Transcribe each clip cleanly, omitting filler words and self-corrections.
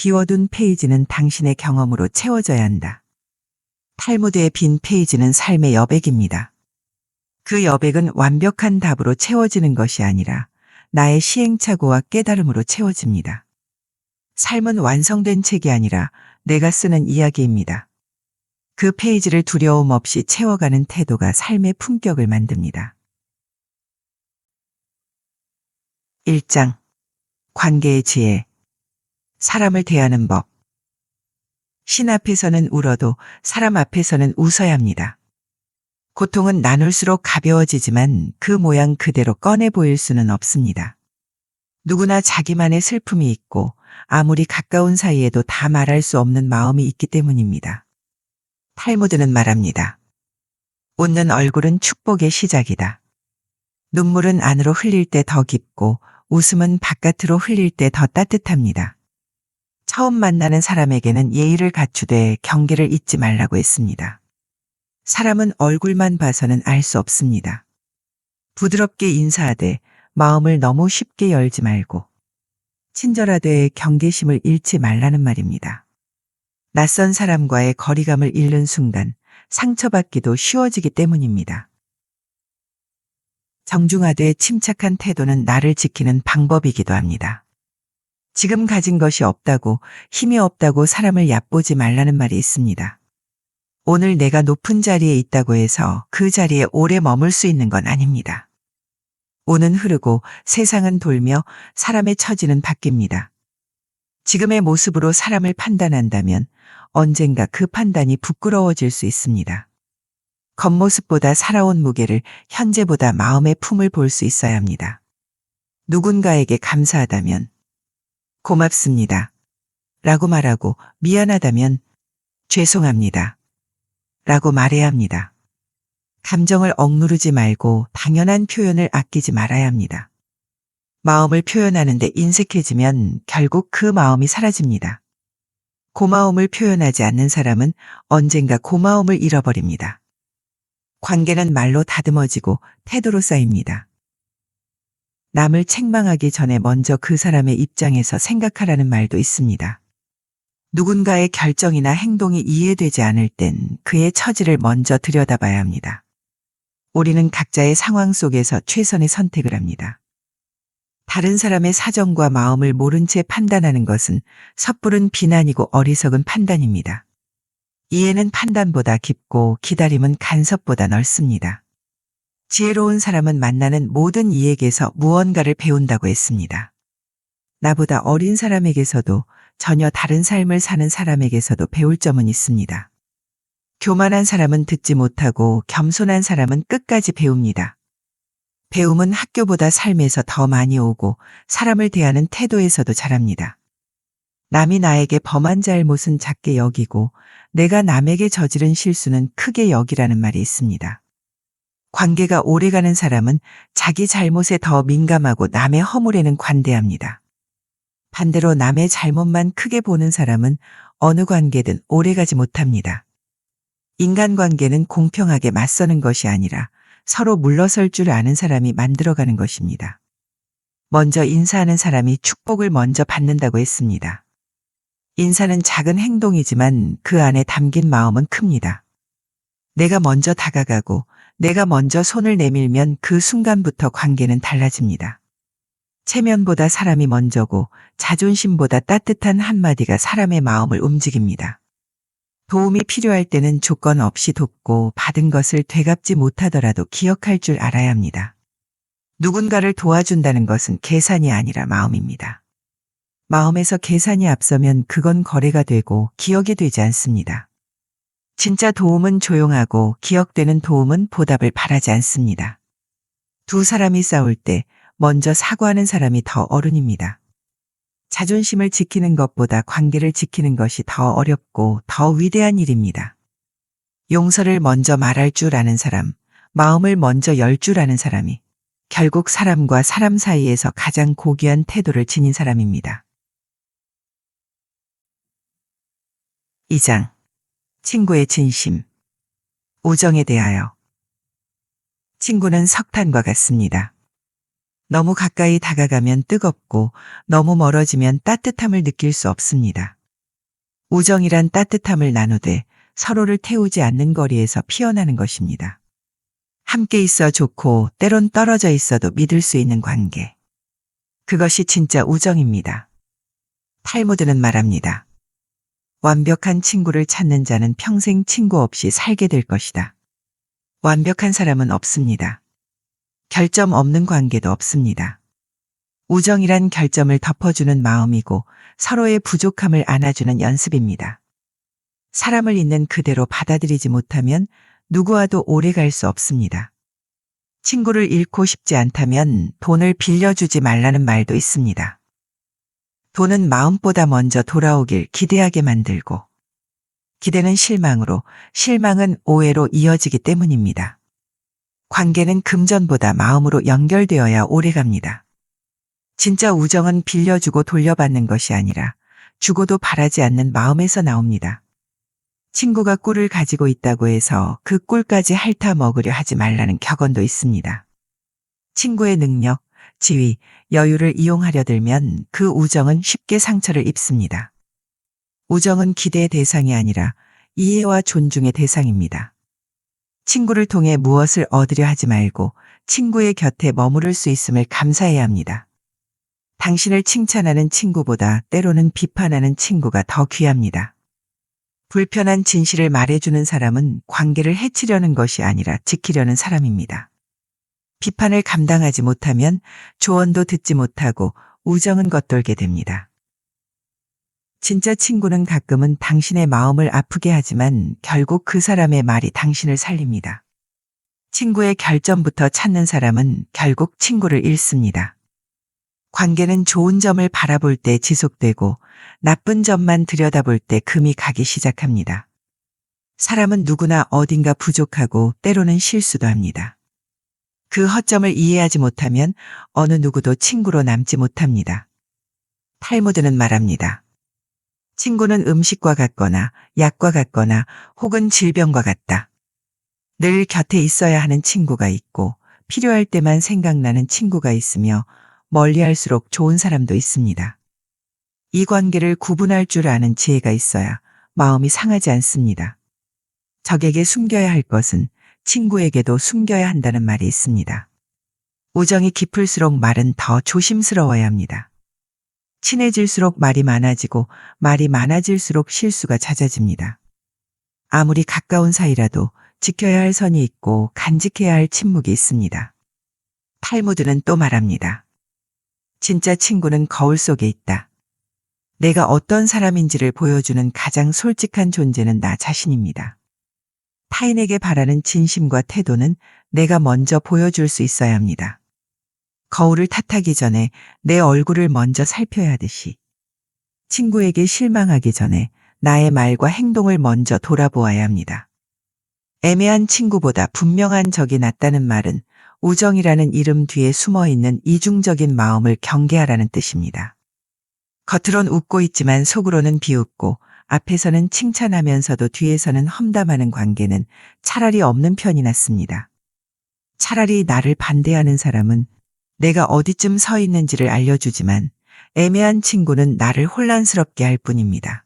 비워둔 페이지는 당신의 경험으로 채워져야 한다. 탈무드의 빈 페이지는 삶의 여백입니다. 그 여백은 완벽한 답으로 채워지는 것이 아니라 나의 시행착오와 깨달음으로 채워집니다. 삶은 완성된 책이 아니라 내가 쓰는 이야기입니다. 그 페이지를 두려움 없이 채워가는 태도가 삶의 품격을 만듭니다. 1장. 관계의 지혜. 사람을 대하는 법. 신 앞에서는 울어도 사람 앞에서는 웃어야 합니다. 고통은 나눌수록 가벼워지지만 그 모양 그대로 꺼내 보일 수는 없습니다. 누구나 자기만의 슬픔이 있고 아무리 가까운 사이에도 다 말할 수 없는 마음이 있기 때문입니다. 탈무드는 말합니다. 웃는 얼굴은 축복의 시작이다. 눈물은 안으로 흘릴 때 더 깊고 웃음은 바깥으로 흘릴 때 더 따뜻합니다. 처음 만나는 사람에게는 예의를 갖추되 경계를 잊지 말라고 했습니다. 사람은 얼굴만 봐서는 알 수 없습니다. 부드럽게 인사하되 마음을 너무 쉽게 열지 말고 친절하되 경계심을 잃지 말라는 말입니다. 낯선 사람과의 거리감을 잃는 순간 상처받기도 쉬워지기 때문입니다. 정중하되 침착한 태도는 나를 지키는 방법이기도 합니다. 지금 가진 것이 없다고, 힘이 없다고 사람을 얕보지 말라는 말이 있습니다. 오늘 내가 높은 자리에 있다고 해서 그 자리에 오래 머물 수 있는 건 아닙니다. 오는 흐르고 세상은 돌며 사람의 처지는 바뀝니다. 지금의 모습으로 사람을 판단한다면 언젠가 그 판단이 부끄러워질 수 있습니다. 겉모습보다 살아온 무게를, 현재보다 마음의 품을 볼 수 있어야 합니다. 누군가에게 감사하다면 고맙습니다 라고 말하고 미안하다면 죄송합니다 라고 말해야 합니다. 감정을 억누르지 말고 당연한 표현을 아끼지 말아야 합니다. 마음을 표현하는데 인색해지면 결국 그 마음이 사라집니다. 고마움을 표현하지 않는 사람은 언젠가 고마움을 잃어버립니다. 관계는 말로 다듬어지고 태도로 쌓입니다. 남을 책망하기 전에 먼저 그 사람의 입장에서 생각하라는 말도 있습니다. 누군가의 결정이나 행동이 이해되지 않을 땐 그의 처지를 먼저 들여다봐야 합니다. 우리는 각자의 상황 속에서 최선의 선택을 합니다. 다른 사람의 사정과 마음을 모른 채 판단하는 것은 섣부른 비난이고 어리석은 판단입니다. 이해는 판단보다 깊고 기다림은 간섭보다 넓습니다. 지혜로운 사람은 만나는 모든 이에게서 무언가를 배운다고 했습니다. 나보다 어린 사람에게서도 전혀 다른 삶을 사는 사람에게서도 배울 점은 있습니다. 교만한 사람은 듣지 못하고 겸손한 사람은 끝까지 배웁니다. 배움은 학교보다 삶에서 더 많이 오고 사람을 대하는 태도에서도 자랍니다. 남이 나에게 범한 잘못은 작게 여기고 내가 남에게 저지른 실수는 크게 여기라는 말이 있습니다. 관계가 오래가는 사람은 자기 잘못에 더 민감하고 남의 허물에는 관대합니다. 반대로 남의 잘못만 크게 보는 사람은 어느 관계든 오래가지 못합니다. 인간관계는 공평하게 맞서는 것이 아니라 서로 물러설 줄 아는 사람이 만들어가는 것입니다. 먼저 인사하는 사람이 축복을 먼저 받는다고 했습니다. 인사는 작은 행동이지만 그 안에 담긴 마음은 큽니다. 내가 먼저 다가가고 내가 먼저 손을 내밀면 그 순간부터 관계는 달라집니다. 체면보다 사람이 먼저고 자존심보다 따뜻한 한마디가 사람의 마음을 움직입니다. 도움이 필요할 때는 조건 없이 돕고 받은 것을 되갚지 못하더라도 기억할 줄 알아야 합니다. 누군가를 도와준다는 것은 계산이 아니라 마음입니다. 마음에서 계산이 앞서면 그건 거래가 되고 기억이 되지 않습니다. 진짜 도움은 조용하고 기억되는 도움은 보답을 바라지 않습니다. 두 사람이 싸울 때 먼저 사과하는 사람이 더 어른입니다. 자존심을 지키는 것보다 관계를 지키는 것이 더 어렵고 더 위대한 일입니다. 용서를 먼저 말할 줄 아는 사람, 마음을 먼저 열 줄 아는 사람이 결국 사람과 사람 사이에서 가장 고귀한 태도를 지닌 사람입니다. 2장. 친구의 진심. 우정에 대하여. 친구는 석탄과 같습니다. 너무 가까이 다가가면 뜨겁고 너무 멀어지면 따뜻함을 느낄 수 없습니다. 우정이란 따뜻함을 나누되 서로를 태우지 않는 거리에서 피어나는 것입니다. 함께 있어 좋고 때론 떨어져 있어도 믿을 수 있는 관계. 그것이 진짜 우정입니다. 탈무드는 말합니다. 완벽한 친구를 찾는 자는 평생 친구 없이 살게 될 것이다. 완벽한 사람은 없습니다. 결점 없는 관계도 없습니다. 우정이란 결점을 덮어주는 마음이고 서로의 부족함을 안아주는 연습입니다. 사람을 있는 그대로 받아들이지 못하면 누구와도 오래 갈 수 없습니다. 친구를 잃고 싶지 않다면 돈을 빌려주지 말라는 말도 있습니다. 돈은 마음보다 먼저 돌아오길 기대하게 만들고 기대는 실망으로, 실망은 오해로 이어지기 때문입니다. 관계는 금전보다 마음으로 연결되어야 오래갑니다. 진짜 우정은 빌려주고 돌려받는 것이 아니라 주고도 바라지 않는 마음에서 나옵니다. 친구가 꿀을 가지고 있다고 해서 그 꿀까지 핥아 먹으려 하지 말라는 격언도 있습니다. 친구의 능력, 지위, 여유를 이용하려 들면 그 우정은 쉽게 상처를 입습니다. 우정은 기대의 대상이 아니라 이해와 존중의 대상입니다. 친구를 통해 무엇을 얻으려 하지 말고 친구의 곁에 머무를 수 있음을 감사해야 합니다. 당신을 칭찬하는 친구보다 때로는 비판하는 친구가 더 귀합니다. 불편한 진실을 말해주는 사람은 관계를 해치려는 것이 아니라 지키려는 사람입니다. 비판을 감당하지 못하면 조언도 듣지 못하고 우정은 겉돌게 됩니다. 진짜 친구는 가끔은 당신의 마음을 아프게 하지만 결국 그 사람의 말이 당신을 살립니다. 친구의 결점부터 찾는 사람은 결국 친구를 잃습니다. 관계는 좋은 점을 바라볼 때 지속되고 나쁜 점만 들여다볼 때 금이 가기 시작합니다. 사람은 누구나 어딘가 부족하고 때로는 실수도 합니다. 그 허점을 이해하지 못하면 어느 누구도 친구로 남지 못합니다. 탈무드는 말합니다. 친구는 음식과 같거나 약과 같거나 혹은 질병과 같다. 늘 곁에 있어야 하는 친구가 있고 필요할 때만 생각나는 친구가 있으며 멀리할수록 좋은 사람도 있습니다. 이 관계를 구분할 줄 아는 지혜가 있어야 마음이 상하지 않습니다. 적에게 숨겨야 할 것은 친구에게도 숨겨야 한다는 말이 있습니다. 우정이 깊을수록 말은 더 조심스러워야 합니다. 친해질수록 말이 많아지고 말이 많아질수록 실수가 잦아집니다. 아무리 가까운 사이라도 지켜야 할 선이 있고 간직해야 할 침묵이 있습니다. 탈무드는 또 말합니다. 진짜 친구는 거울 속에 있다. 내가 어떤 사람인지를 보여주는 가장 솔직한 존재는 나 자신입니다. 타인에게 바라는 진심과 태도는 내가 먼저 보여줄 수 있어야 합니다. 거울을 탓하기 전에 내 얼굴을 먼저 살펴야 하듯이 친구에게 실망하기 전에 나의 말과 행동을 먼저 돌아보아야 합니다. 애매한 친구보다 분명한 적이 낫다는 말은 우정이라는 이름 뒤에 숨어있는 이중적인 마음을 경계하라는 뜻입니다. 겉으론 웃고 있지만 속으로는 비웃고 앞에서는 칭찬하면서도 뒤에서는 험담하는 관계는 차라리 없는 편이 낫습니다. 차라리 나를 반대하는 사람은 내가 어디쯤 서 있는지를 알려주지만 애매한 친구는 나를 혼란스럽게 할 뿐입니다.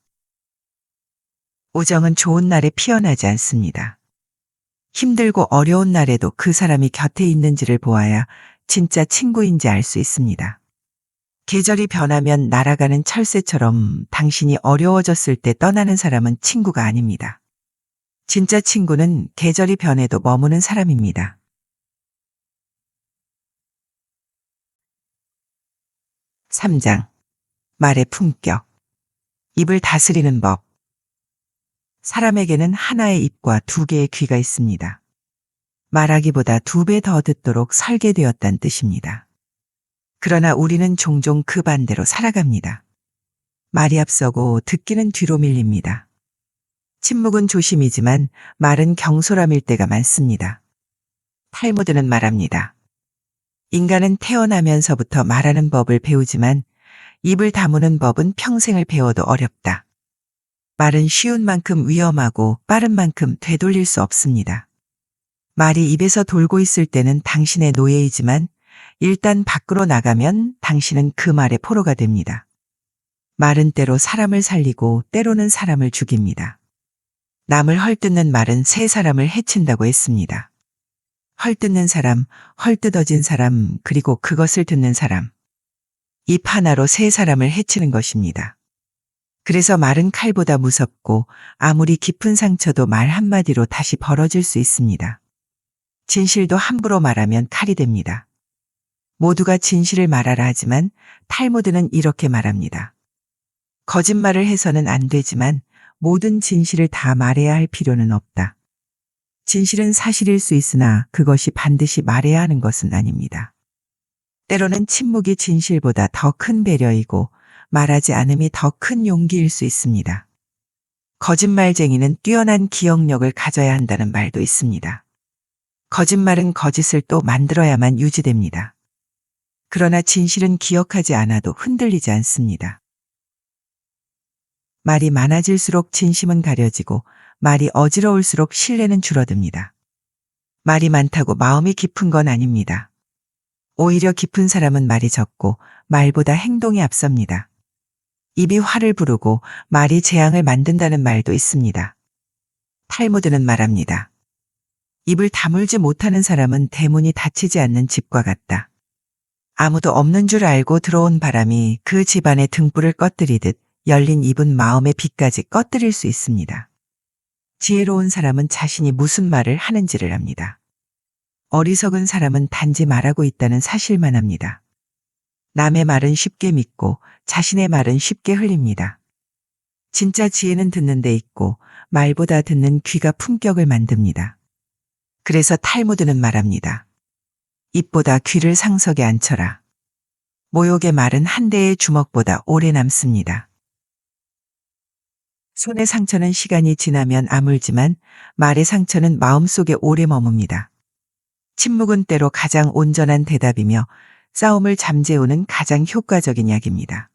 우정은 좋은 날에 피어나지 않습니다. 힘들고 어려운 날에도 그 사람이 곁에 있는지를 보아야 진짜 친구인지 알 수 있습니다. 계절이 변하면 날아가는 철새처럼 당신이 어려워졌을 때 떠나는 사람은 친구가 아닙니다. 진짜 친구는 계절이 변해도 머무는 사람입니다. 3장. 말의 품격. 입을 다스리는 법. 사람에게는 하나의 입과 두 개의 귀가 있습니다. 말하기보다 2배 더 듣도록 설계되었다는 뜻입니다. 그러나 우리는 종종 그 반대로 살아갑니다. 말이 앞서고 듣기는 뒤로 밀립니다. 침묵은 조심이지만 말은 경솔함일 때가 많습니다. 탈무드는 말합니다. 인간은 태어나면서부터 말하는 법을 배우지만 입을 다무는 법은 평생을 배워도 어렵다. 말은 쉬운 만큼 위험하고 빠른 만큼 되돌릴 수 없습니다. 말이 입에서 돌고 있을 때는 당신의 노예이지만 일단 밖으로 나가면 당신은 그 말의 포로가 됩니다. 말은 때로 사람을 살리고 때로는 사람을 죽입니다. 남을 헐뜯는 말은 세 사람을 해친다고 했습니다. 헐뜯는 사람, 헐뜯어진 사람, 그리고 그것을 듣는 사람. 입 하나로 세 사람을 해치는 것입니다. 그래서 말은 칼보다 무섭고 아무리 깊은 상처도 말 한마디로 다시 벌어질 수 있습니다. 진실도 함부로 말하면 칼이 됩니다. 모두가 진실을 말하라 하지만 탈무드는 이렇게 말합니다. 거짓말을 해서는 안 되지만 모든 진실을 다 말해야 할 필요는 없다. 진실은 사실일 수 있으나 그것이 반드시 말해야 하는 것은 아닙니다. 때로는 침묵이 진실보다 더 큰 배려이고 말하지 않음이 더 큰 용기일 수 있습니다. 거짓말쟁이는 뛰어난 기억력을 가져야 한다는 말도 있습니다. 거짓말은 거짓을 또 만들어야만 유지됩니다. 그러나 진실은 기억하지 않아도 흔들리지 않습니다. 말이 많아질수록 진심은 가려지고 말이 어지러울수록 신뢰는 줄어듭니다. 말이 많다고 마음이 깊은 건 아닙니다. 오히려 깊은 사람은 말이 적고 말보다 행동이 앞섭니다. 입이 화를 부르고 말이 재앙을 만든다는 말도 있습니다. 탈무드는 말합니다. 입을 다물지 못하는 사람은 대문이 닫히지 않는 집과 같다. 아무도 없는 줄 알고 들어온 바람이 그 집안의 등불을 꺼뜨리듯 열린 입은 마음의 빛까지 꺼뜨릴 수 있습니다. 지혜로운 사람은 자신이 무슨 말을 하는지를 압니다. 어리석은 사람은 단지 말하고 있다는 사실만 합니다. 남의 말은 쉽게 믿고 자신의 말은 쉽게 흘립니다. 진짜 지혜는 듣는 데 있고 말보다 듣는 귀가 품격을 만듭니다. 그래서 탈무드는 말합니다. 입보다 귀를 상석에 앉혀라. 모욕의 말은 한 대의 주먹보다 오래 남습니다. 손의 상처는 시간이 지나면 아물지만 말의 상처는 마음속에 오래 머뭅니다. 침묵은 때로 가장 온전한 대답이며 싸움을 잠재우는 가장 효과적인 약입니다.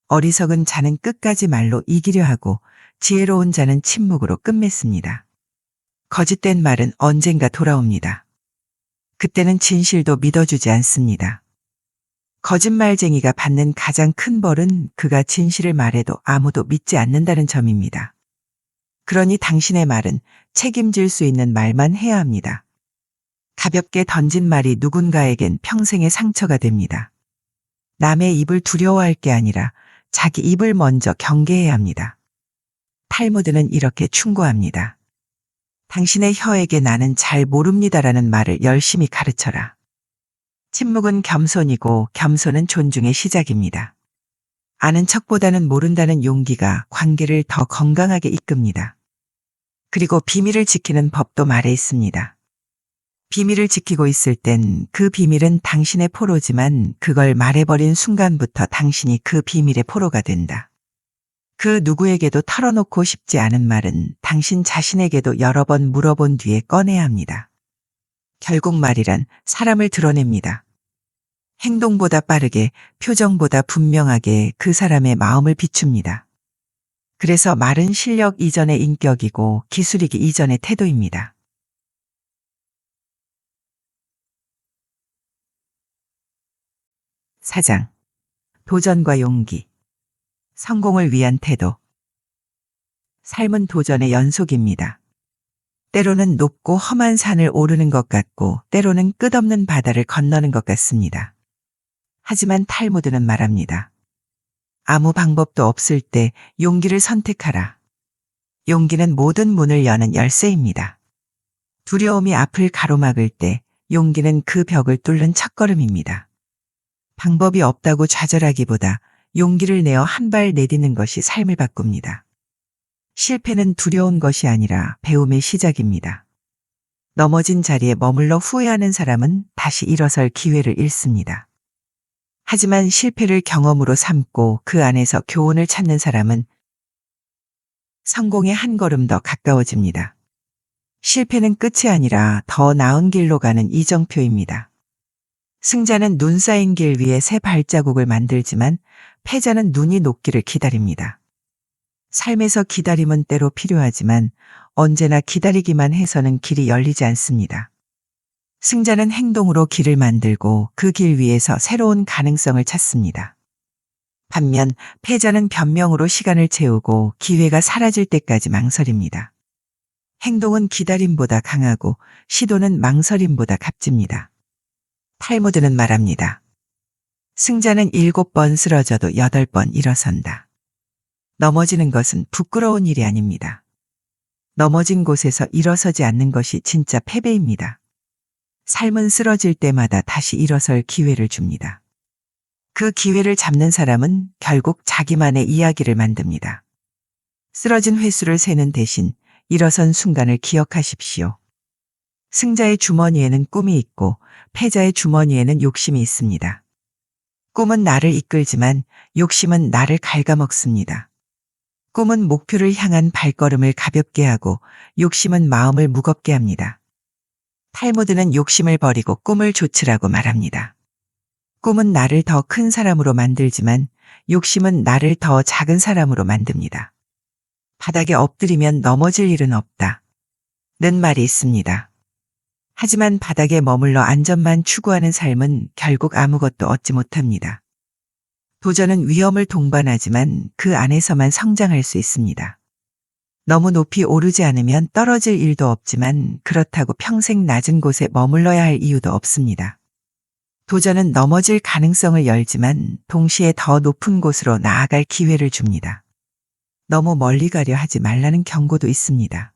어리석은 자는 끝까지 말로 이기려 하고 지혜로운 자는 침묵으로 끝맺습니다. 거짓된 말은 언젠가 돌아옵니다. 그때는 진실도 믿어주지 않습니다. 거짓말쟁이가 받는 가장 큰 벌은 그가 진실을 말해도 아무도 믿지 않는다는 점입니다. 그러니 당신의 말은 책임질 수 있는 말만 해야 합니다. 가볍게 던진 말이 누군가에겐 평생의 상처가 됩니다. 남의 입을 두려워할 게 아니라 자기 입을 먼저 경계해야 합니다. 탈무드는 이렇게 충고합니다. 당신의 혀에게 나는 잘 모릅니다라는 말을 열심히 가르쳐라. 침묵은 겸손이고 겸손은 존중의 시작입니다. 아는 척보다는 모른다는 용기가 관계를 더 건강하게 이끕니다. 그리고 비밀을 지키는 법도 말에 있습니다. 비밀을 지키고 있을 땐 그 비밀은 당신의 포로지만 그걸 말해버린 순간부터 당신이 그 비밀의 포로가 된다. 그 누구에게도 털어놓고 싶지 않은 말은 당신 자신에게도 여러 번 물어본 뒤에 꺼내야 합니다. 결국 말이란 사람을 드러냅니다. 행동보다 빠르게, 표정보다 분명하게 그 사람의 마음을 비춥니다. 그래서 말은 실력 이전의 인격이고 기술이기 이전의 태도입니다. 4장. 도전과 용기. 성공을 위한 태도. 삶은 도전의 연속입니다. 때로는 높고 험한 산을 오르는 것 같고 때로는 끝없는 바다를 건너는 것 같습니다. 하지만 탈무드는 말합니다. 아무 방법도 없을 때 용기를 선택하라. 용기는 모든 문을 여는 열쇠입니다. 두려움이 앞을 가로막을 때 용기는 그 벽을 뚫는 첫걸음입니다. 방법이 없다고 좌절하기보다 용기를 내어 한 발 내딛는 것이 삶을 바꿉니다. 실패는 두려운 것이 아니라 배움의 시작입니다. 넘어진 자리에 머물러 후회하는 사람은 다시 일어설 기회를 잃습니다. 하지만 실패를 경험으로 삼고 그 안에서 교훈을 찾는 사람은 성공에 한 걸음 더 가까워집니다. 실패는 끝이 아니라 더 나은 길로 가는 이정표입니다. 승자는 눈 쌓인 길 위에 새 발자국을 만들지만 패자는 눈이 녹기를 기다립니다. 삶에서 기다림은 때로 필요하지만 언제나 기다리기만 해서는 길이 열리지 않습니다. 승자는 행동으로 길을 만들고 그 길 위에서 새로운 가능성을 찾습니다. 반면 패자는 변명으로 시간을 채우고 기회가 사라질 때까지 망설입니다. 행동은 기다림보다 강하고 시도는 망설임보다 값집니다. 탈무드는 말합니다. 승자는 7번 쓰러져도 8번 일어선다. 넘어지는 것은 부끄러운 일이 아닙니다. 넘어진 곳에서 일어서지 않는 것이 진짜 패배입니다. 삶은 쓰러질 때마다 다시 일어설 기회를 줍니다. 그 기회를 잡는 사람은 결국 자기만의 이야기를 만듭니다. 쓰러진 횟수를 세는 대신 일어선 순간을 기억하십시오. 승자의 주머니에는 꿈이 있고 패자의 주머니에는 욕심이 있습니다. 꿈은 나를 이끌지만 욕심은 나를 갉아먹습니다. 꿈은 목표를 향한 발걸음을 가볍게 하고 욕심은 마음을 무겁게 합니다. 탈무드는 욕심을 버리고 꿈을 좇으라고 말합니다. 꿈은 나를 더 큰 사람으로 만들지만 욕심은 나를 더 작은 사람으로 만듭니다. 바닥에 엎드리면 넘어질 일은 없다. 는 말이 있습니다. 하지만 바닥에 머물러 안전만 추구하는 삶은 결국 아무것도 얻지 못합니다. 도전은 위험을 동반하지만 그 안에서만 성장할 수 있습니다. 너무 높이 오르지 않으면 떨어질 일도 없지만 그렇다고 평생 낮은 곳에 머물러야 할 이유도 없습니다. 도전은 넘어질 가능성을 열지만 동시에 더 높은 곳으로 나아갈 기회를 줍니다. 너무 멀리 가려 하지 말라는 경고도 있습니다.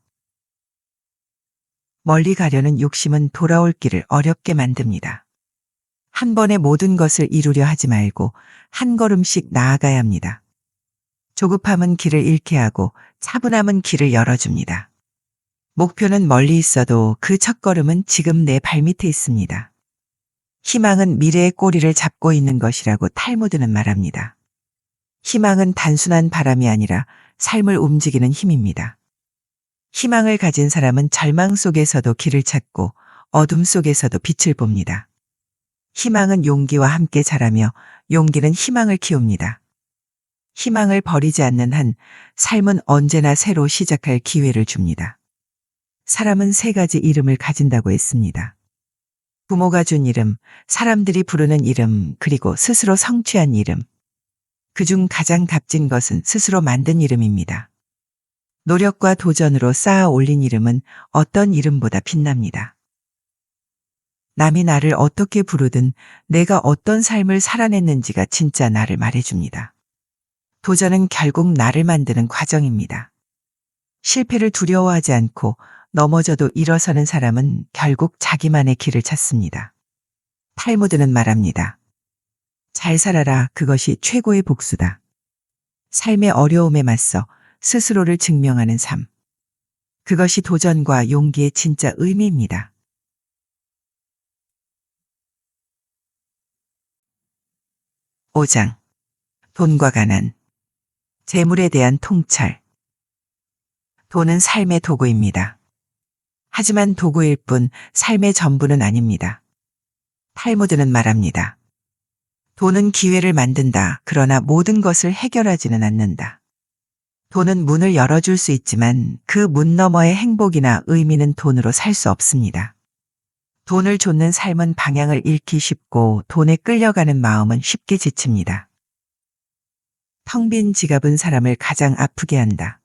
멀리 가려는 욕심은 돌아올 길을 어렵게 만듭니다. 한 번에 모든 것을 이루려 하지 말고 한 걸음씩 나아가야 합니다. 조급함은 길을 잃게 하고 차분함은 길을 열어줍니다. 목표는 멀리 있어도 그 첫걸음은 지금 내 발밑에 있습니다. 희망은 미래의 꼬리를 잡고 있는 것이라고 탈무드는 말합니다. 희망은 단순한 바람이 아니라 삶을 움직이는 힘입니다. 희망을 가진 사람은 절망 속에서도 길을 찾고 어둠 속에서도 빛을 봅니다. 희망은 용기와 함께 자라며 용기는 희망을 키웁니다. 희망을 버리지 않는 한 삶은 언제나 새로 시작할 기회를 줍니다. 사람은 3가지 이름을 가진다고 했습니다. 부모가 준 이름, 사람들이 부르는 이름, 그리고 스스로 성취한 이름. 그중 가장 값진 것은 스스로 만든 이름입니다. 노력과 도전으로 쌓아 올린 이름은 어떤 이름보다 빛납니다. 남이 나를 어떻게 부르든 내가 어떤 삶을 살아냈는지가 진짜 나를 말해줍니다. 도전은 결국 나를 만드는 과정입니다. 실패를 두려워하지 않고 넘어져도 일어서는 사람은 결국 자기만의 길을 찾습니다. 탈무드는 말합니다. 잘 살아라, 그것이 최고의 복수다. 삶의 어려움에 맞서 스스로를 증명하는 삶. 그것이 도전과 용기의 진짜 의미입니다. 5장. 돈과 가난. 재물에 대한 통찰. 돈은 삶의 도구입니다. 하지만 도구일 뿐 삶의 전부는 아닙니다. 탈무드는 말합니다. 돈은 기회를 만든다. 그러나 모든 것을 해결하지는 않는다. 돈은 문을 열어줄 수 있지만 그 문 너머의 행복이나 의미는 돈으로 살 수 없습니다. 돈을 좇는 삶은 방향을 잃기 쉽고 돈에 끌려가는 마음은 쉽게 지칩니다. 텅 빈 지갑은 사람을 가장 아프게 한다.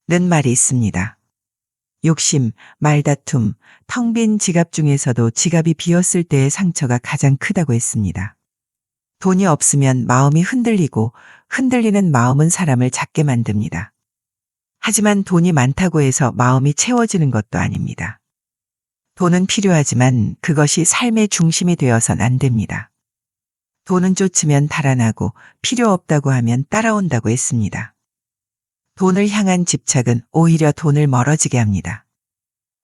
는 말이 있습니다. 욕심, 말다툼, 텅 빈 지갑 중에서도 지갑이 비었을 때의 상처가 가장 크다고 했습니다. 돈이 없으면 마음이 흔들리고 흔들리는 마음은 사람을 작게 만듭니다. 하지만 돈이 많다고 해서 마음이 채워지는 것도 아닙니다. 돈은 필요하지만 그것이 삶의 중심이 되어선 안 됩니다. 돈은 쫓으면 달아나고 필요 없다고 하면 따라온다고 했습니다. 돈을 향한 집착은 오히려 돈을 멀어지게 합니다.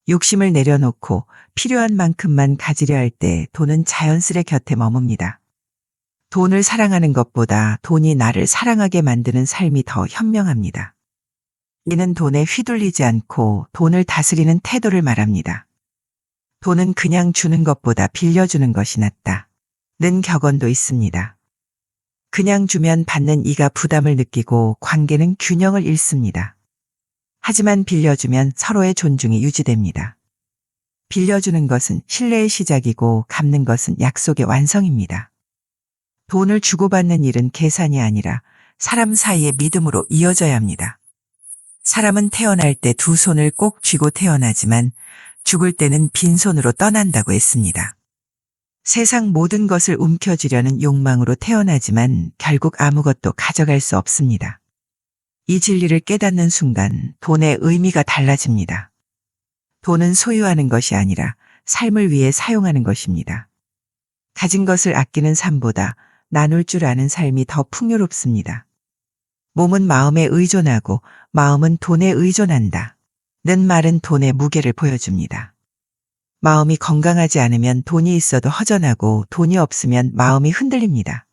욕심을 내려놓고 필요한 만큼만 가지려 할 때 돈은 자연스레 곁에 머뭅니다. 돈을 사랑하는 것보다 돈이 나를 사랑하게 만드는 삶이 더 현명합니다. 이는 돈에 휘둘리지 않고 돈을 다스리는 태도를 말합니다. 돈은 그냥 주는 것보다 빌려주는 것이 낫다. 는 격언도 있습니다. 그냥 주면 받는 이가 부담을 느끼고 관계는 균형을 잃습니다. 하지만 빌려주면 서로의 존중이 유지됩니다. 빌려주는 것은 신뢰의 시작이고 갚는 것은 약속의 완성입니다. 돈을 주고받는 일은 계산이 아니라 사람 사이의 믿음으로 이어져야 합니다. 사람은 태어날 때 두 손을 꼭 쥐고 태어나지만 죽을 때는 빈손으로 떠난다고 했습니다. 세상 모든 것을 움켜쥐려는 욕망으로 태어나지만 결국 아무것도 가져갈 수 없습니다. 이 진리를 깨닫는 순간 돈의 의미가 달라집니다. 돈은 소유하는 것이 아니라 삶을 위해 사용하는 것입니다. 가진 것을 아끼는 삶보다 나눌 줄 아는 삶이 더 풍요롭습니다. 몸은 마음에 의존하고 마음은 돈에 의존한다. 는 말은 돈의 무게를 보여줍니다. 마음이 건강하지 않으면 돈이 있어도 허전하고 돈이 없으면 마음이 흔들립니다.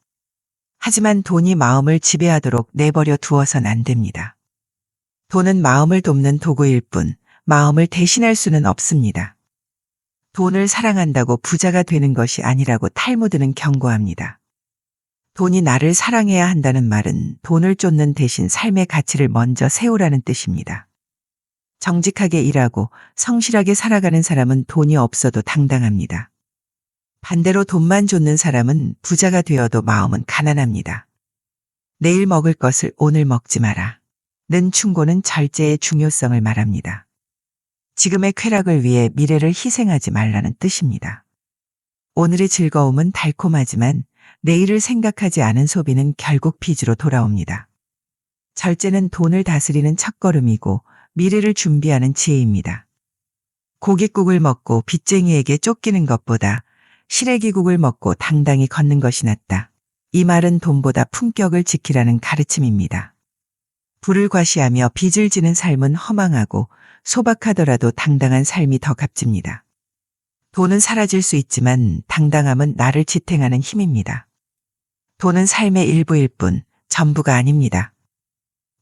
하지만 돈이 마음을 지배하도록 내버려 두어선 안 됩니다. 돈은 마음을 돕는 도구일 뿐 마음을 대신할 수는 없습니다. 돈을 사랑한다고 부자가 되는 것이 아니라고 탈무드는 경고합니다. 돈이 나를 사랑해야 한다는 말은 돈을 쫓는 대신 삶의 가치를 먼저 세우라는 뜻입니다. 정직하게 일하고 성실하게 살아가는 사람은 돈이 없어도 당당합니다. 반대로 돈만 쫓는 사람은 부자가 되어도 마음은 가난합니다. 내일 먹을 것을 오늘 먹지 마라. 는 충고는 절제의 중요성을 말합니다. 지금의 쾌락을 위해 미래를 희생하지 말라는 뜻입니다. 오늘의 즐거움은 달콤하지만 내일을 생각하지 않은 소비는 결국 빚으로 돌아옵니다. 절제는 돈을 다스리는 첫걸음이고 미래를 준비하는 지혜입니다. 고깃국을 먹고 빚쟁이에게 쫓기는 것보다 시래기국을 먹고 당당히 걷는 것이 낫다. 이 말은 돈보다 품격을 지키라는 가르침입니다. 부를 과시하며 빚을 지는 삶은 허망하고 소박하더라도 당당한 삶이 더 값집니다. 돈은 사라질 수 있지만 당당함은 나를 지탱하는 힘입니다. 돈은 삶의 일부일 뿐 전부가 아닙니다.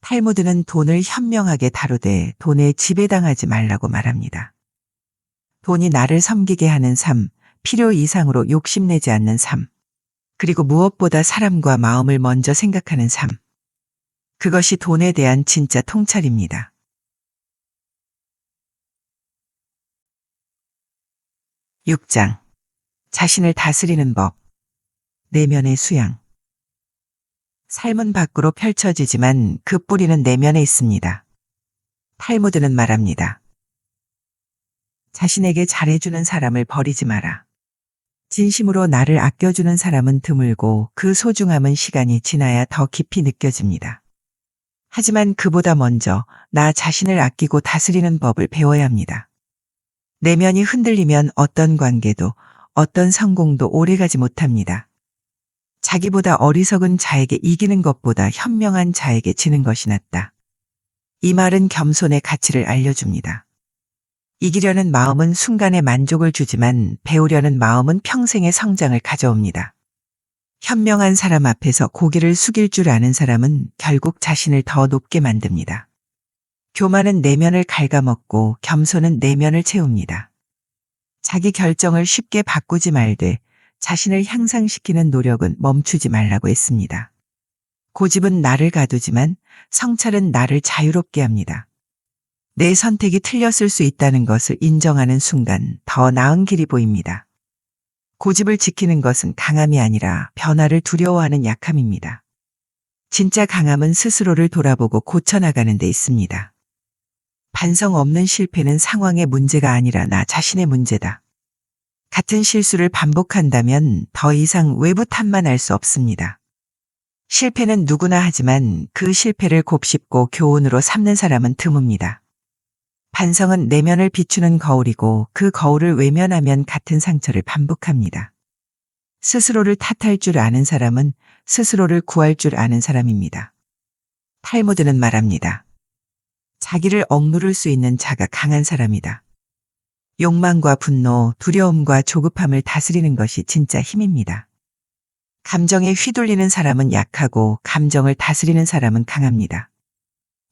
탈무드는 돈을 현명하게 다루되 돈에 지배당하지 말라고 말합니다. 돈이 나를 섬기게 하는 삶, 필요 이상으로 욕심내지 않는 삶, 그리고 무엇보다 사람과 마음을 먼저 생각하는 삶. 그것이 돈에 대한 진짜 통찰입니다. 6장. 자신을 다스리는 법. 내면의 수양. 삶은 밖으로 펼쳐지지만 그 뿌리는 내면에 있습니다. 탈무드는 말합니다. 자신에게 잘해주는 사람을 버리지 마라. 진심으로 나를 아껴주는 사람은 드물고 그 소중함은 시간이 지나야 더 깊이 느껴집니다. 하지만 그보다 먼저 나 자신을 아끼고 다스리는 법을 배워야 합니다. 내면이 흔들리면 어떤 관계도 어떤 성공도 오래가지 못합니다. 자기보다 어리석은 자에게 이기는 것보다 현명한 자에게 지는 것이 낫다. 이 말은 겸손의 가치를 알려줍니다. 이기려는 마음은 순간의 만족을 주지만 배우려는 마음은 평생의 성장을 가져옵니다. 현명한 사람 앞에서 고개를 숙일 줄 아는 사람은 결국 자신을 더 높게 만듭니다. 교만은 내면을 갉아먹고 겸손은 내면을 채웁니다. 자기 결정을 쉽게 바꾸지 말되 자신을 향상시키는 노력은 멈추지 말라고 했습니다. 고집은 나를 가두지만 성찰은 나를 자유롭게 합니다. 내 선택이 틀렸을 수 있다는 것을 인정하는 순간 더 나은 길이 보입니다. 고집을 지키는 것은 강함이 아니라 변화를 두려워하는 약함입니다. 진짜 강함은 스스로를 돌아보고 고쳐나가는 데 있습니다. 반성 없는 실패는 상황의 문제가 아니라 나 자신의 문제다. 같은 실수를 반복한다면 더 이상 외부 탓만 할 수 없습니다. 실패는 누구나 하지만 그 실패를 곱씹고 교훈으로 삼는 사람은 드뭅니다. 반성은 내면을 비추는 거울이고 그 거울을 외면하면 같은 상처를 반복합니다. 스스로를 탓할 줄 아는 사람은 스스로를 구할 줄 아는 사람입니다. 탈무드는 말합니다. 자기를 억누를 수 있는 자가 강한 사람이다. 욕망과 분노, 두려움과 조급함을 다스리는 것이 진짜 힘입니다. 감정에 휘둘리는 사람은 약하고 감정을 다스리는 사람은 강합니다.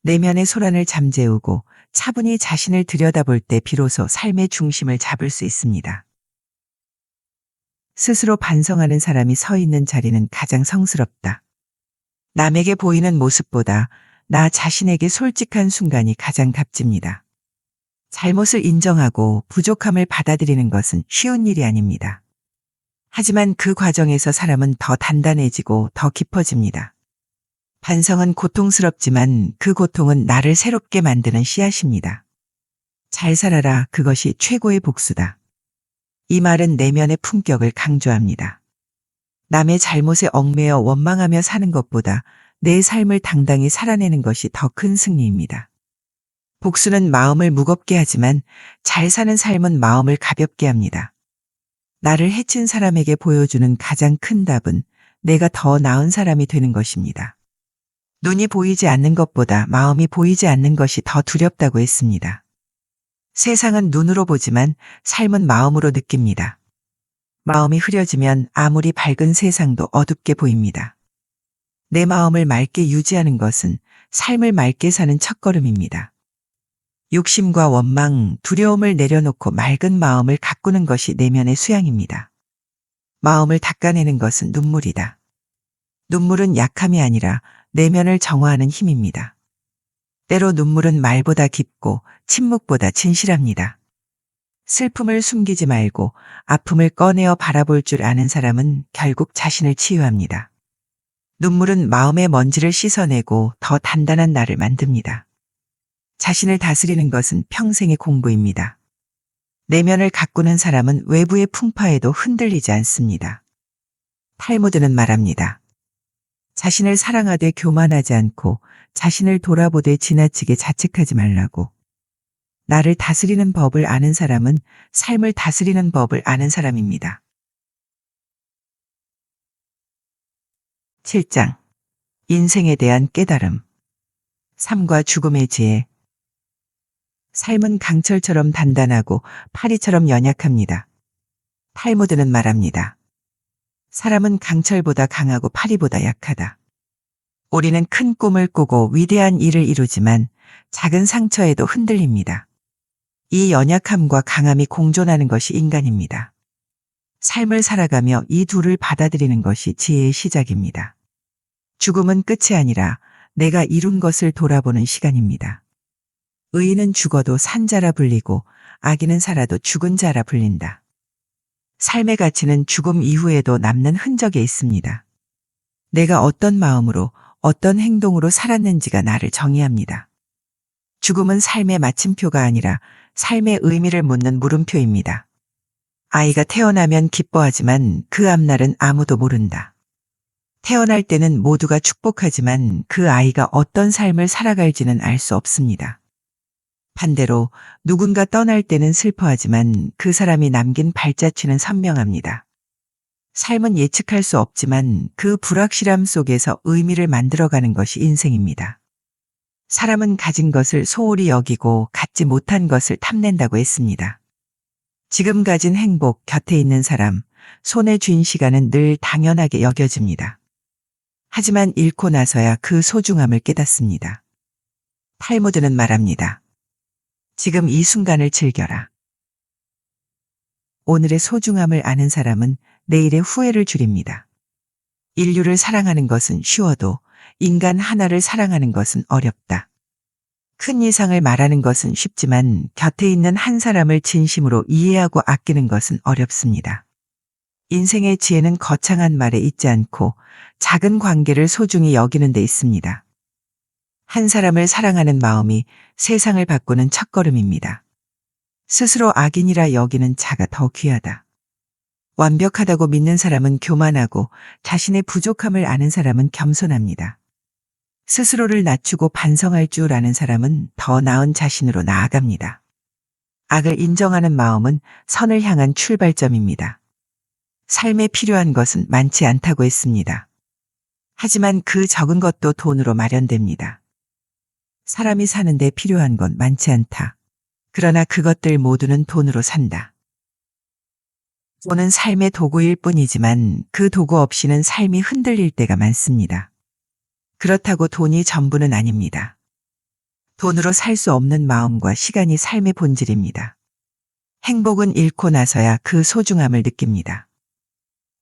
내면의 소란을 잠재우고 차분히 자신을 들여다볼 때 비로소 삶의 중심을 잡을 수 있습니다. 스스로 반성하는 사람이 서 있는 자리는 가장 성스럽다. 남에게 보이는 모습보다 나 자신에게 솔직한 순간이 가장 값집니다. 잘못을 인정하고 부족함을 받아들이는 것은 쉬운 일이 아닙니다. 하지만 그 과정에서 사람은 더 단단해지고 더 깊어집니다. 반성은 고통스럽지만 그 고통은 나를 새롭게 만드는 씨앗입니다. 잘 살아라, 그것이 최고의 복수다. 이 말은 내면의 품격을 강조합니다. 남의 잘못에 얽매여 원망하며 사는 것보다 내 삶을 당당히 살아내는 것이 더 큰 승리입니다. 복수는 마음을 무겁게 하지만 잘 사는 삶은 마음을 가볍게 합니다. 나를 해친 사람에게 보여주는 가장 큰 답은 내가 더 나은 사람이 되는 것입니다. 눈이 보이지 않는 것보다 마음이 보이지 않는 것이 더 두렵다고 했습니다. 세상은 눈으로 보지만 삶은 마음으로 느낍니다. 마음이 흐려지면 아무리 밝은 세상도 어둡게 보입니다. 내 마음을 맑게 유지하는 것은 삶을 맑게 사는 첫걸음입니다. 욕심과 원망, 두려움을 내려놓고 맑은 마음을 가꾸는 것이 내면의 수양입니다. 마음을 닦아내는 것은 눈물이다. 눈물은 약함이 아니라 내면을 정화하는 힘입니다. 때로 눈물은 말보다 깊고 침묵보다 진실합니다. 슬픔을 숨기지 말고 아픔을 꺼내어 바라볼 줄 아는 사람은 결국 자신을 치유합니다. 눈물은 마음의 먼지를 씻어내고 더 단단한 나를 만듭니다. 자신을 다스리는 것은 평생의 공부입니다. 내면을 가꾸는 사람은 외부의 풍파에도 흔들리지 않습니다. 탈무드는 말합니다. 자신을 사랑하되 교만하지 않고 자신을 돌아보되 지나치게 자책하지 말라고. 나를 다스리는 법을 아는 사람은 삶을 다스리는 법을 아는 사람입니다. 7장. 인생에 대한 깨달음. 삶과 죽음의 지혜. 삶은 강철처럼 단단하고 파리처럼 연약합니다. 탈무드는 말합니다. 사람은 강철보다 강하고 파리보다 약하다. 우리는 큰 꿈을 꾸고 위대한 일을 이루지만 작은 상처에도 흔들립니다. 이 연약함과 강함이 공존하는 것이 인간입니다. 삶을 살아가며 이 둘을 받아들이는 것이 지혜의 시작입니다. 죽음은 끝이 아니라 내가 이룬 것을 돌아보는 시간입니다. 의인은 죽어도 산 자라 불리고 악인은 살아도 죽은 자라 불린다. 삶의 가치는 죽음 이후에도 남는 흔적에 있습니다. 내가 어떤 마음으로 어떤 행동으로 살았는지가 나를 정의합니다. 죽음은 삶의 마침표가 아니라 삶의 의미를 묻는 물음표입니다. 아이가 태어나면 기뻐하지만 그 앞날은 아무도 모른다. 태어날 때는 모두가 축복하지만 그 아이가 어떤 삶을 살아갈지는 알 수 없습니다. 반대로 누군가 떠날 때는 슬퍼하지만 그 사람이 남긴 발자취는 선명합니다. 삶은 예측할 수 없지만 그 불확실함 속에서 의미를 만들어가는 것이 인생입니다. 사람은 가진 것을 소홀히 여기고 갖지 못한 것을 탐낸다고 했습니다. 지금 가진 행복, 곁에 있는 사람, 손에 쥔 시간은 늘 당연하게 여겨집니다. 하지만 잃고 나서야 그 소중함을 깨닫습니다. 탈무드는 말합니다. 지금 이 순간을 즐겨라. 오늘의 소중함을 아는 사람은 내일의 후회를 줄입니다. 인류를 사랑하는 것은 쉬워도 인간 하나를 사랑하는 것은 어렵다. 큰 이상을 말하는 것은 쉽지만 곁에 있는 한 사람을 진심으로 이해하고 아끼는 것은 어렵습니다. 인생의 지혜는 거창한 말에 있지 않고 작은 관계를 소중히 여기는 데 있습니다. 한 사람을 사랑하는 마음이 세상을 바꾸는 첫걸음입니다. 스스로 악인이라 여기는 자가 더 귀하다. 완벽하다고 믿는 사람은 교만하고 자신의 부족함을 아는 사람은 겸손합니다. 스스로를 낮추고 반성할 줄 아는 사람은 더 나은 자신으로 나아갑니다. 악을 인정하는 마음은 선을 향한 출발점입니다. 삶에 필요한 것은 많지 않다고 했습니다. 하지만 그 적은 것도 돈으로 마련됩니다. 사람이 사는데 필요한 건 많지 않다. 그러나 그것들 모두는 돈으로 산다. 돈은 삶의 도구일 뿐이지만 그 도구 없이는 삶이 흔들릴 때가 많습니다. 그렇다고 돈이 전부는 아닙니다. 돈으로 살 수 없는 마음과 시간이 삶의 본질입니다. 행복은 잃고 나서야 그 소중함을 느낍니다.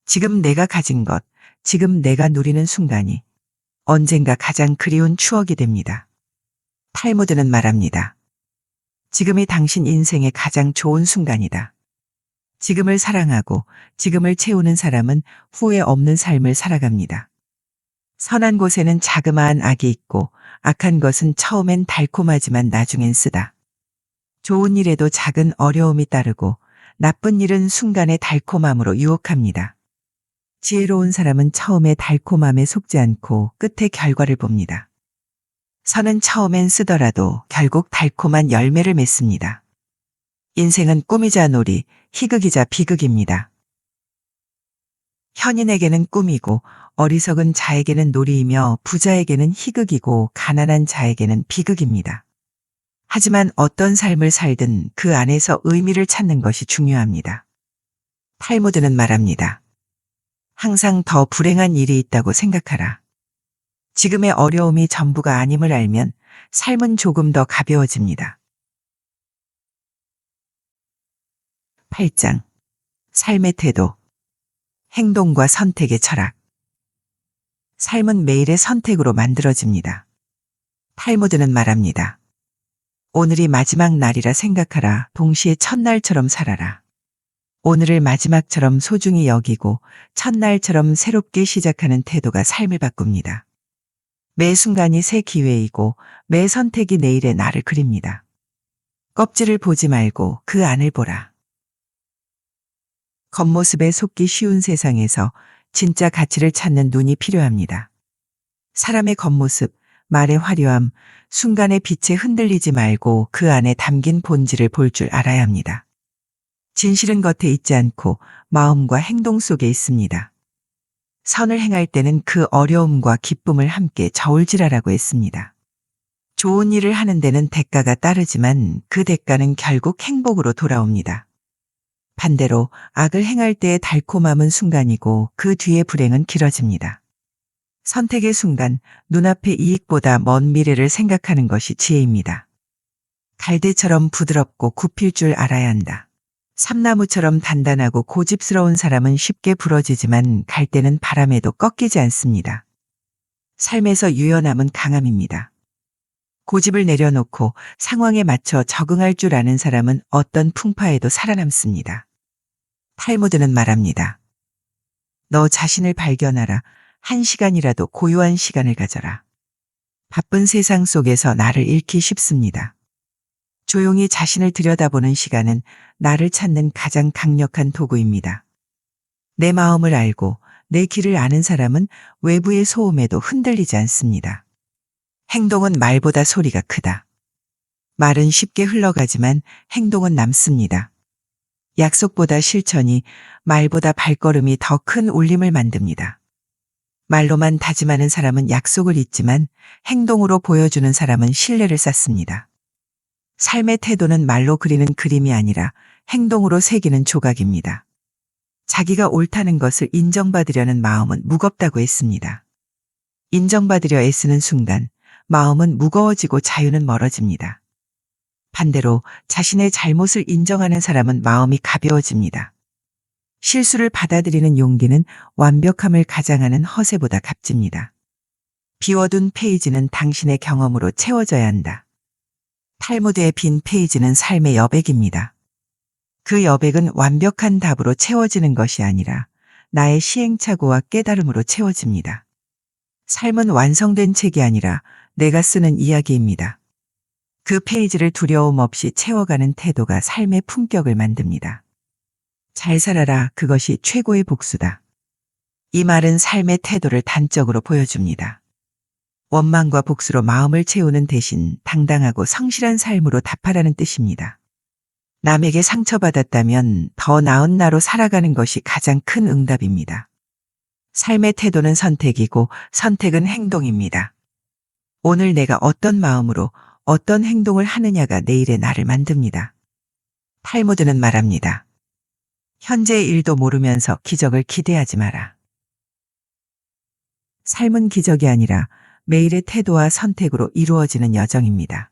지금 내가 가진 것, 지금 내가 누리는 순간이 언젠가 가장 그리운 추억이 됩니다. 탈무드는 말합니다. 지금이 당신 인생의 가장 좋은 순간이다. 지금을 사랑하고 지금을 채우는 사람은 후회 없는 삶을 살아갑니다. 선한 곳에는 자그마한 악이 있고 악한 것은 처음엔 달콤하지만 나중엔 쓰다. 좋은 일에도 작은 어려움이 따르고 나쁜 일은 순간의 달콤함으로 유혹합니다. 지혜로운 사람은 처음에 달콤함에 속지 않고 끝의 결과를 봅니다. 선은 처음엔 쓰더라도 결국 달콤한 열매를 맺습니다. 인생은 꿈이자 놀이, 희극이자 비극입니다. 현인에게는 꿈이고 어리석은 자에게는 놀이이며 부자에게는 희극이고 가난한 자에게는 비극입니다. 하지만 어떤 삶을 살든 그 안에서 의미를 찾는 것이 중요합니다. 탈무드는 말합니다. 항상 더 불행한 일이 있다고 생각하라. 지금의 어려움이 전부가 아님을 알면 삶은 조금 더 가벼워집니다. 8장. 삶의 태도. 행동과 선택의 철학. 삶은 매일의 선택으로 만들어집니다. 탈무드는 말합니다. 오늘이 마지막 날이라 생각하라. 동시에 첫날처럼 살아라. 오늘을 마지막처럼 소중히 여기고 첫날처럼 새롭게 시작하는 태도가 삶을 바꿉니다. 매 순간이 새 기회이고 매 선택이 내일의 나를 그립니다. 껍질을 보지 말고 그 안을 보라. 겉모습에 속기 쉬운 세상에서 진짜 가치를 찾는 눈이 필요합니다. 사람의 겉모습, 말의 화려함, 순간의 빛에 흔들리지 말고 그 안에 담긴 본질을 볼 줄 알아야 합니다. 진실은 겉에 있지 않고 마음과 행동 속에 있습니다. 선을 행할 때는 그 어려움과 기쁨을 함께 저울질하라고 했습니다. 좋은 일을 하는 데는 대가가 따르지만 그 대가는 결국 행복으로 돌아옵니다. 반대로 악을 행할 때의 달콤함은 순간이고 그 뒤의 불행은 길어집니다. 선택의 순간 눈앞의 이익보다 먼 미래를 생각하는 것이 지혜입니다. 갈대처럼 부드럽고 굽힐 줄 알아야 한다. 삼나무처럼 단단하고 고집스러운 사람은 쉽게 부러지지만 갈대는 바람에도 꺾이지 않습니다. 삶에서 유연함은 강함입니다. 고집을 내려놓고 상황에 맞춰 적응할 줄 아는 사람은 어떤 풍파에도 살아남습니다. 탈무드는 말합니다. 너 자신을 발견하라. 1시간이라도 고요한 시간을 가져라. 바쁜 세상 속에서 나를 잃기 쉽습니다. 조용히 자신을 들여다보는 시간은 나를 찾는 가장 강력한 도구입니다. 내 마음을 알고 내 길을 아는 사람은 외부의 소음에도 흔들리지 않습니다. 행동은 말보다 소리가 크다. 말은 쉽게 흘러가지만 행동은 남습니다. 약속보다 실천이, 말보다 발걸음이 더 큰 울림을 만듭니다. 말로만 다짐하는 사람은 약속을 잊지만 행동으로 보여주는 사람은 신뢰를 쌓습니다. 삶의 태도는 말로 그리는 그림이 아니라 행동으로 새기는 조각입니다. 자기가 옳다는 것을 인정받으려는 마음은 무겁다고 했습니다. 인정받으려 애쓰는 순간 마음은 무거워지고 자유는 멀어집니다. 반대로 자신의 잘못을 인정하는 사람은 마음이 가벼워집니다. 실수를 받아들이는 용기는 완벽함을 가장하는 허세보다 값집니다. 비워둔 페이지는 당신의 경험으로 채워져야 한다. 탈무드의 빈 페이지는 삶의 여백입니다. 그 여백은 완벽한 답으로 채워지는 것이 아니라 나의 시행착오와 깨달음으로 채워집니다. 삶은 완성된 책이 아니라 내가 쓰는 이야기입니다. 그 페이지를 두려움 없이 채워가는 태도가 삶의 품격을 만듭니다. 잘 살아라, 그것이 최고의 복수다. 이 말은 삶의 태도를 단적으로 보여줍니다. 원망과 복수로 마음을 채우는 대신 당당하고 성실한 삶으로 답하라는 뜻입니다. 남에게 상처받았다면 더 나은 나로 살아가는 것이 가장 큰 응답입니다. 삶의 태도는 선택이고 선택은 행동입니다. 오늘 내가 어떤 마음으로 어떤 행동을 하느냐가 내일의 나를 만듭니다. 탈무드는 말합니다. 현재의 일도 모르면서 기적을 기대하지 마라. 삶은 기적이 아니라 매일의 태도와 선택으로 이루어지는 여정입니다.